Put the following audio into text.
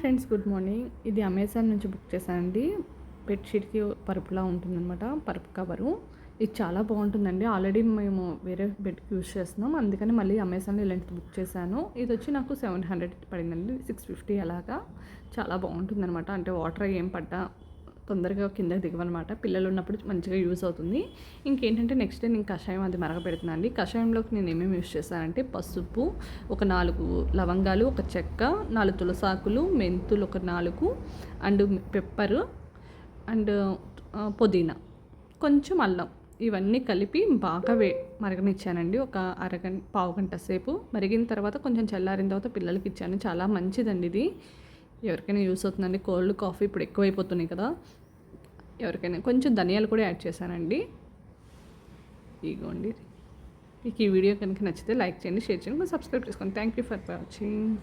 Friends, good morning. ఇది Amazon నుంచి book చేశానండి. బెడ్షీట్కి పరుపులా ఉంటుందన్నమాట, పరుపు కవరు. ఇది చాలా బాగుంటుందండి. ఆల్రెడీ మేము వేరే బెడ్కి యూజ్ చేస్తున్నాం, అందుకని మళ్ళీ అమెజాన్లో ఇలాంటిది బుక్ చేశాను. ఇది వచ్చి నాకు 700 పడిందండి, 650 అలాగా. చాలా బాగుంటుందన్నమాట. అంటే వాటర్ ఏం పడ్డా తొందరగా కిందకి దిగవన్నమాట. పిల్లలు ఉన్నప్పుడు మంచిగా యూజ్ అవుతుంది. ఇంకేంటంటే నెక్స్ట్ డే నేను కషాయం అది మరగపెడుతున్నాను అండి. కషాయంలోకి నేను ఏమేమి యూజ్ చేశానంటే పసుపు, ఒక 4 లవంగాలు, ఒక చెక్క, 4 తులసాకులు, మెంతులు ఒక 4, అండ్ పెప్పరు, అండ్ పుదీనా, కొంచెం అల్లం, ఇవన్నీ కలిపి బాగా మరగనిచ్చానండి. ఒక పావు గంట సేపు మరిగిన తర్వాత కొంచెం చల్లారిన తర్వాత పిల్లలకి ఇచ్చాను. చాలా మంచిదండి ఇది. ఎవరికైనా యూస్ అవుతుందండి. కోల్డ్ కాఫీ ఇప్పుడు ఎక్కువైపోతున్నాయి కదా, ఎవరికైనా. కొంచెం ధనియాలు కూడా యాడ్ చేశానండి. ఇగోండి. మీకు ఈ వీడియో కనుక నచ్చితే లైక్ చేయండి, షేర్ చేయండి, సబ్స్క్రైబ్ చేసుకోండి. Thank you for watching.